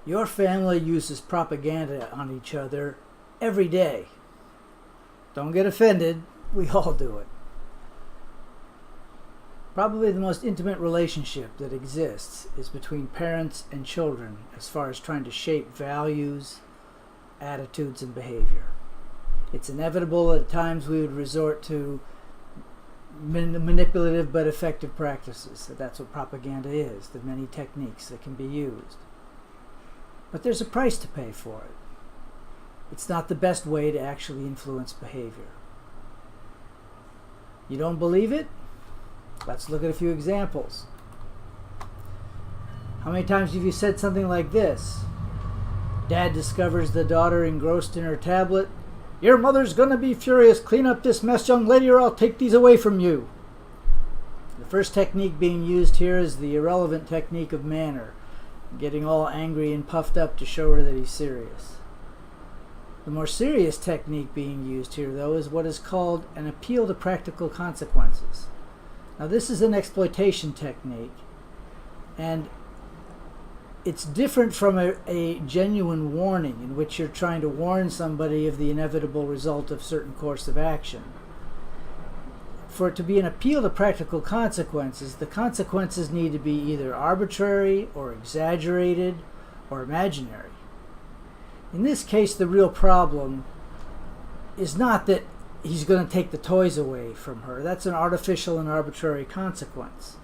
Your family uses propaganda on each other every day. Don't get offended, we all do it. Probably the most intimate relationship that exists is between parents and children as far as trying to shape values, attitudes, and behavior. It's inevitable at times we would resort to manipulative but effective practices. That's what propaganda is, the many techniques that can be used. But there's a price to pay for it. It's not the best way to actually influence behavior. You don't believe it? Let's look at a few examples. How many times have you said something like this? Dad discovers the daughter engrossed in her tablet. Your mother's gonna be furious. Clean up this mess, young lady, or I'll take these away from you. The first technique being used here is the irrelevant technique of manner, getting all angry and puffed up to show her that he's serious. The more serious technique being used here, though, is what is called an appeal to practical consequences. Now, this is an exploitation technique, and it's different from a genuine warning in which you're trying to warn somebody of the inevitable result of certain course of action. For it to be an appeal to practical consequences, the consequences need to be either arbitrary or exaggerated or imaginary. In this case, the real problem is not that he's going to take the toys away from her. That's an artificial and arbitrary consequence.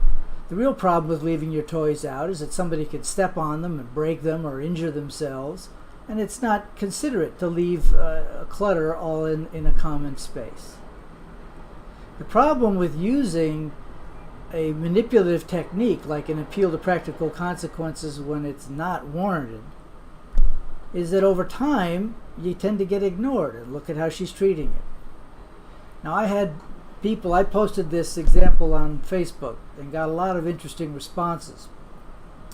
The real problem with leaving your toys out is that somebody could step on them and break them or injure themselves, and it's not considerate to leave clutter all in a common space. The problem with using a manipulative technique like an appeal to practical consequences when it's not warranted is that over time you tend to get ignored, and look at how she's treating it. Now, I posted this example on Facebook and got a lot of interesting responses.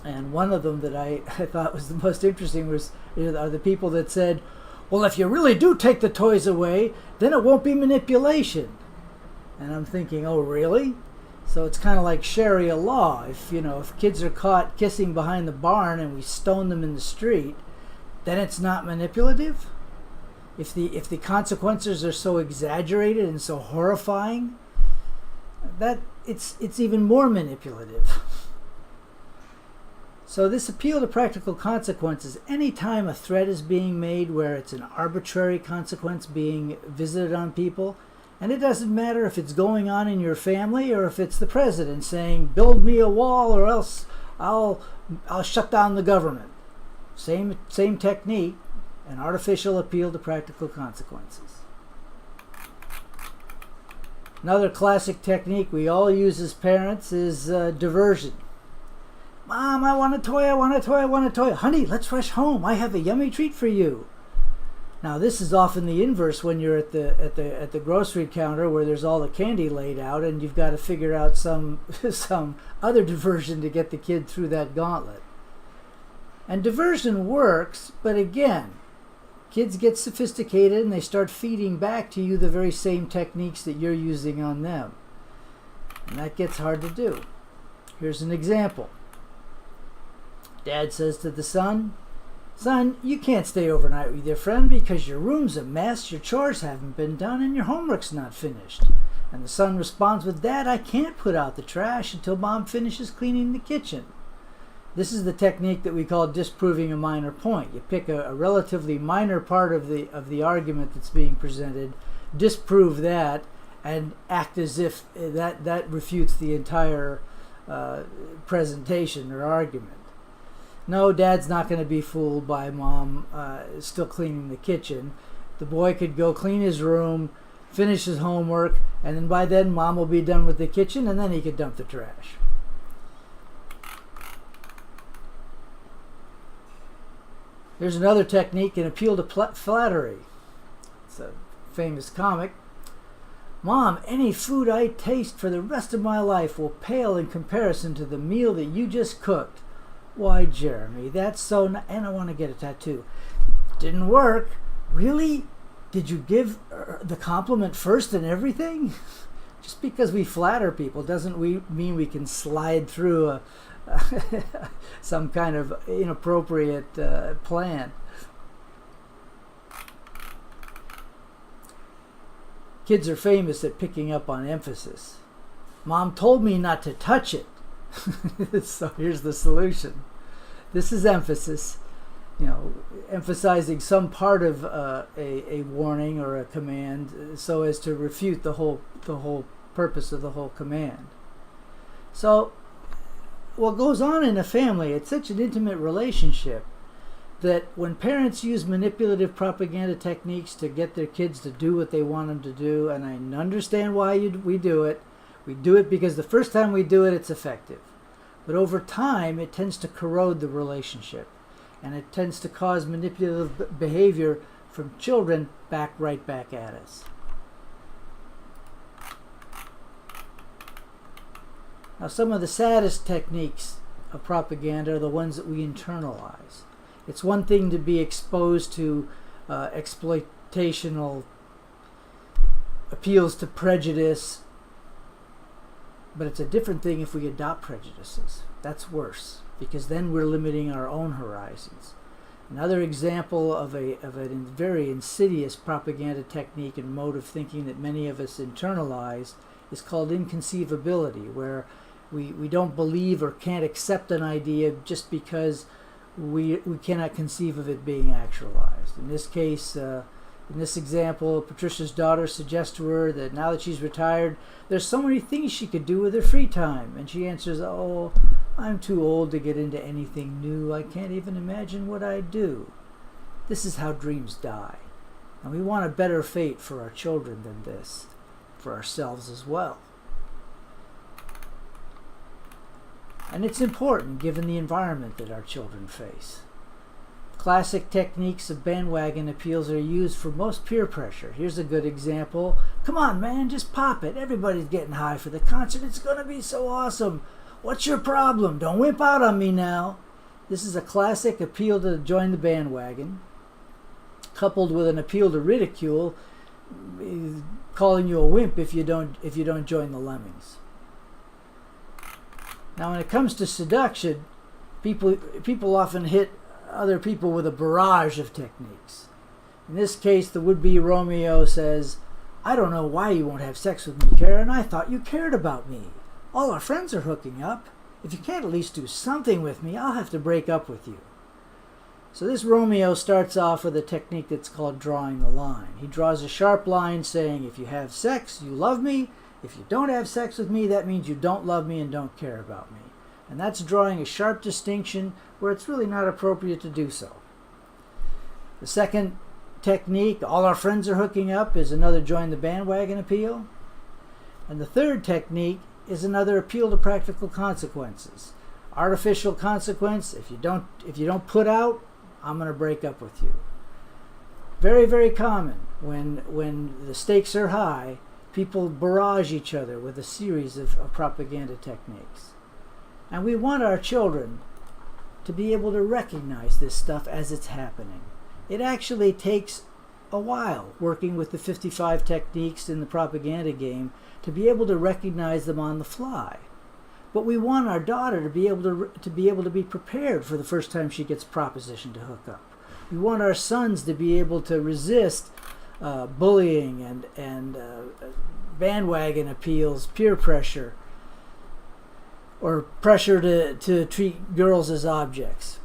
And one of them that I thought was the most interesting are the people that said, well, if you really do take the toys away, then it won't be manipulation. And I'm thinking, oh, really? So it's kind of like Sharia law. If kids are caught kissing behind the barn and we stone them in the street, then it's not manipulative? If the consequences are so exaggerated and so horrifying, that it's even more manipulative. So this appeal to practical consequences, anytime a threat is being made where it's an arbitrary consequence being visited on people, and it doesn't matter if it's going on in your family or if it's the president saying, build me a wall or else I'll shut down the government. Same technique. An artificial appeal to practical consequences. Another classic technique we all use as parents is diversion. Mom, I want a toy, I want a toy, I want a toy. Honey, let's rush home. I have a yummy treat for you. Now, this is often the inverse when you're at the grocery counter where there's all the candy laid out and you've got to figure out some other diversion to get the kid through that gauntlet. And diversion works, but again, kids get sophisticated and they start feeding back to you the very same techniques that you're using on them. And that gets hard to do. Here's an example. Dad says to the son, Son, you can't stay overnight with your friend because your room's a mess, your chores haven't been done, and your homework's not finished. And the son responds with, Dad, I can't put out the trash until Mom finishes cleaning the kitchen. This is the technique that we call disproving a minor point. You pick a relatively minor part of the argument that's being presented, disprove that, and act as if that refutes the entire presentation or argument. No, Dad's not going to be fooled by Mom still cleaning the kitchen. The boy could go clean his room, finish his homework, and then by then Mom will be done with the kitchen, and then he could dump the trash. There's another technique, an appeal to flattery. It's a famous comic. Mom, any food I taste for the rest of my life will pale in comparison to the meal that you just cooked. Why, Jeremy, that's so and I want to get a tattoo. Didn't work. Really? Did you give the compliment first and everything? Just because we flatter people doesn't mean we can slide through some kind of inappropriate plan. Kids are famous at picking up on emphasis. Mom told me not to touch it. So here's the solution. This is emphasis, emphasizing some part of a warning or a command so as to refute the whole purpose of the whole command. So what goes on in a family, it's such an intimate relationship that when parents use manipulative propaganda techniques to get their kids to do what they want them to do, and I understand why we do it. We do it because the first time we do it, it's effective. But over time, it tends to corrode the relationship, and it tends to cause manipulative behavior from children right back at us. Now, some of the saddest techniques of propaganda are the ones that we internalize. It's one thing to be exposed to exploitational appeals to prejudice, but it's a different thing if we adopt prejudices. That's worse, because then we're limiting our own horizons. Another example of a very insidious propaganda technique and mode of thinking that many of us internalize is called inconceivability, where we don't believe or can't accept an idea just because we cannot conceive of it being actualized. In this case, in this example, Patricia's daughter suggests to her that now that she's retired, there's so many things she could do with her free time. And she answers, "Oh, I'm too old to get into anything new. I can't even imagine what I'd do." This is how dreams die. And we want a better fate for our children than this, for ourselves as well. And it's important given the environment that our children face. Classic techniques of bandwagon appeals are used for most peer pressure. Here's a good example. "Come on, man, just pop it. Everybody's getting high for the concert. It's going to be so awesome. What's your problem? Don't wimp out on me now." This is a classic appeal to join the bandwagon, coupled with an appeal to ridicule, calling you a wimp if you don't join the lemmings. Now, when it comes to seduction, people often hit other people with a barrage of techniques. In this case, the would-be Romeo says, "I don't know why you won't have sex with me, Karen. I thought you cared about me. All our friends are hooking up. If you can't at least do something with me, I'll have to break up with you." So this Romeo starts off with a technique that's called drawing the line. He draws a sharp line saying, if you have sex, you love me. If you don't have sex with me, that means you don't love me and don't care about me. And that's drawing a sharp distinction where it's really not appropriate to do so. The second technique, "all our friends are hooking up," is another join the bandwagon appeal. And the third technique is another appeal to practical consequences. Artificial consequence, if you don't put out, I'm going to break up with you. Very, very common when the stakes are high. People barrage each other with a series of propaganda techniques. And we want our children to be able to recognize this stuff as it's happening. It actually takes a while working with the 55 techniques in the propaganda game to be able to recognize them on the fly. But we want our daughter to be able to be prepared for the first time she gets propositioned to hook up. We want our sons to be able to resist bullying and bandwagon appeals, peer pressure, or pressure to treat girls as objects.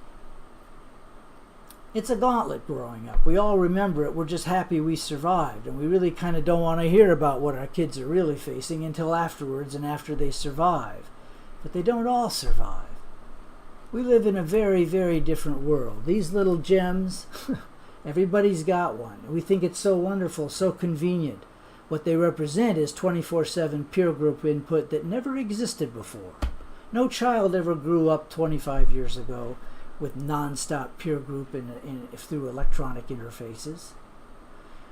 It's a gauntlet growing up. We all remember it. We're just happy we survived, and we really kind of don't want to hear about what our kids are really facing until afterwards and after they survive. But they don't all survive. We live in a very, very different world. These little gems, everybody's got one. We think it's so wonderful, so convenient. What they represent is 24/7 peer group input that never existed before. No child ever grew up 25 years ago with non-stop peer group through electronic interfaces.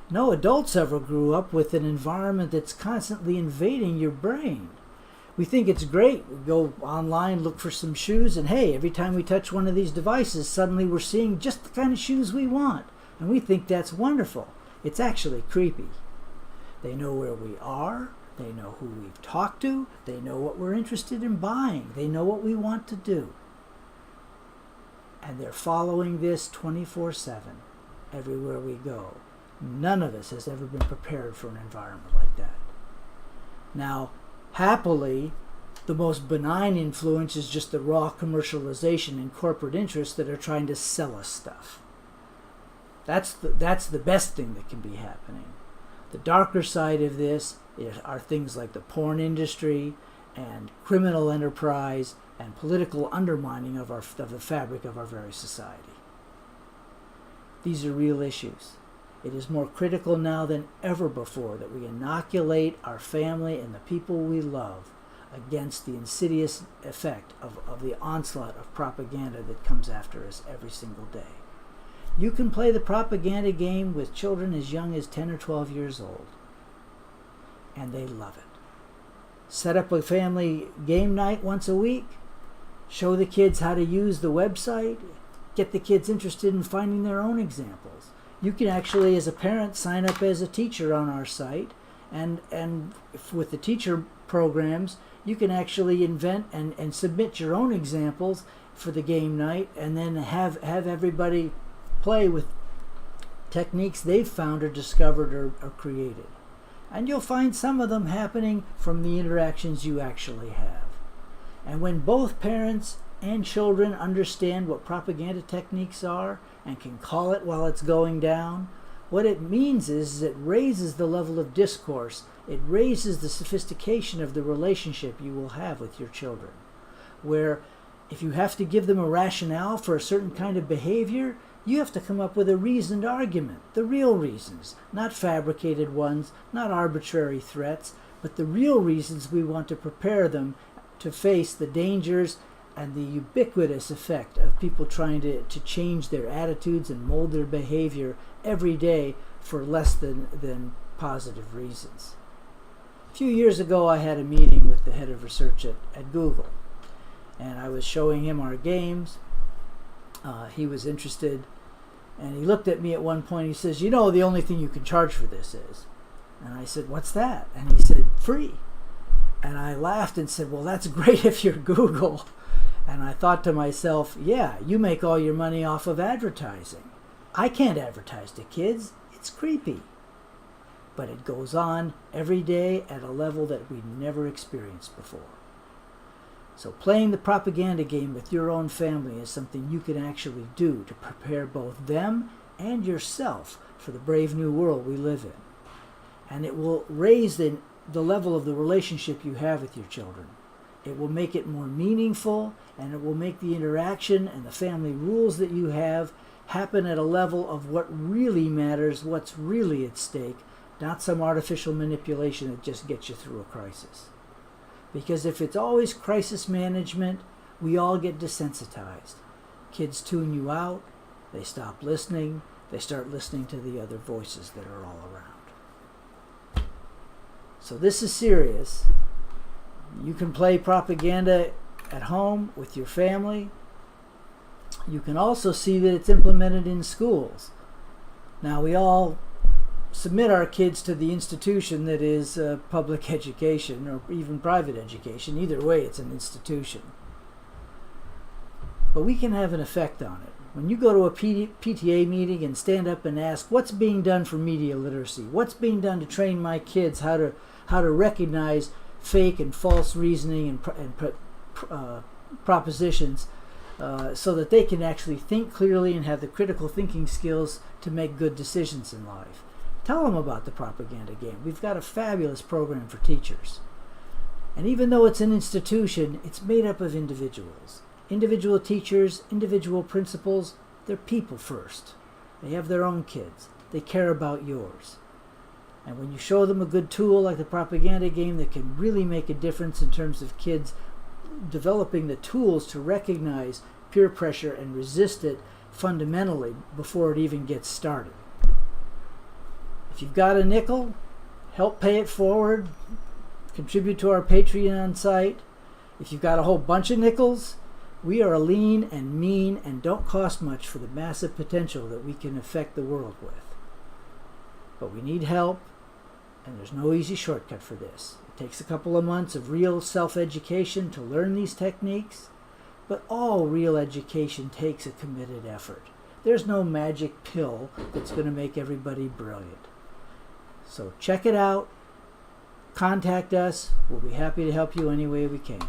No adults ever grew up with an environment that's constantly invading your brain. We think it's great. We go online, look for some shoes, and hey, every time we touch one of these devices, suddenly we're seeing just the kind of shoes we want. And we think that's wonderful. It's actually creepy. They know where we are. They know who we've talked to. They know what we're interested in buying. They know what we want to do. And they're following this 24/7 everywhere we go. None of us has ever been prepared for an environment like that. Now, happily, the most benign influence is just the raw commercialization and corporate interests that are trying to sell us stuff. That's the best thing that can be happening. The darker side of this are things like the porn industry and criminal enterprise and political undermining of the fabric of our very society. These are real issues. It is more critical now than ever before that we inoculate our family and the people we love against the insidious effect of the onslaught of propaganda that comes after us every single day. You can play the propaganda game with children as young as 10 or 12 years old, and they love it. Set up a family game night once a week, show the kids how to use the website, get the kids interested in finding their own examples. You can actually, as a parent, sign up as a teacher on our site, and with the teacher programs, you can actually invent and submit your own examples for the game night, and then have everybody play with techniques they've found or discovered or created. And you'll find some of them happening from the interactions you actually have. And when both parents and children understand what propaganda techniques are and can call it while it's going down, what it means is it raises the level of discourse. It raises the sophistication of the relationship you will have with your children. Where if you have to give them a rationale for a certain kind of behavior, you have to come up with a reasoned argument, the real reasons, not fabricated ones, not arbitrary threats, but the real reasons we want to prepare them to face the dangers and the ubiquitous effect of people trying to change their attitudes and mold their behavior every day for less than positive reasons. A few years ago, I had a meeting with the head of research at Google, and I was showing him our games. He was interested, and he looked at me at one point. He says, "You know, the only thing you can charge for this is." And I said, "What's that?" And he said, "Free." And I laughed and said, "Well, that's great if you're Google." And I thought to myself, yeah, you make all your money off of advertising. I can't advertise to kids. It's creepy. But it goes on every day at a level that we never experienced before. So playing the propaganda game with your own family is something you can actually do to prepare both them and yourself for the brave new world we live in. And it will raise the level of the relationship you have with your children. It will make it more meaningful, and it will make the interaction and the family rules that you have happen at a level of what really matters, what's really at stake, not some artificial manipulation that just gets you through a crisis. Because if it's always crisis management, we all get desensitized. Kids tune you out, they stop listening, they start listening to the other voices that are all around. So this is serious. You can play propaganda at home with your family. You can also see that it's implemented in schools. Now, we all submit our kids to the institution that is public education or even private education. Either way, it's an institution. But we can have an effect on it. When you go to a PTA meeting and stand up and ask, what's being done for media literacy? What's being done to train my kids how to recognize fake and false reasoning and propositions so that they can actually think clearly and have the critical thinking skills to make good decisions in life. Tell them about the propaganda game. We've got a fabulous program for teachers. And even though it's an institution, it's made up of individuals. Individual teachers, individual principals, they're people first. They have their own kids. They care about yours. And when you show them a good tool like the propaganda game that can really make a difference in terms of kids developing the tools to recognize peer pressure and resist it fundamentally before it even gets started. If you've got a nickel, help pay it forward, contribute to our Patreon site. If you've got a whole bunch of nickels, we are lean and mean and don't cost much for the massive potential that we can affect the world with. But we need help, and there's no easy shortcut for this. It Takes a couple of months of real self-education to learn these techniques, but all real education takes a committed effort. There's no magic pill that's going to make everybody brilliant. So check it out. Contact us. We'll be happy to help you any way we can.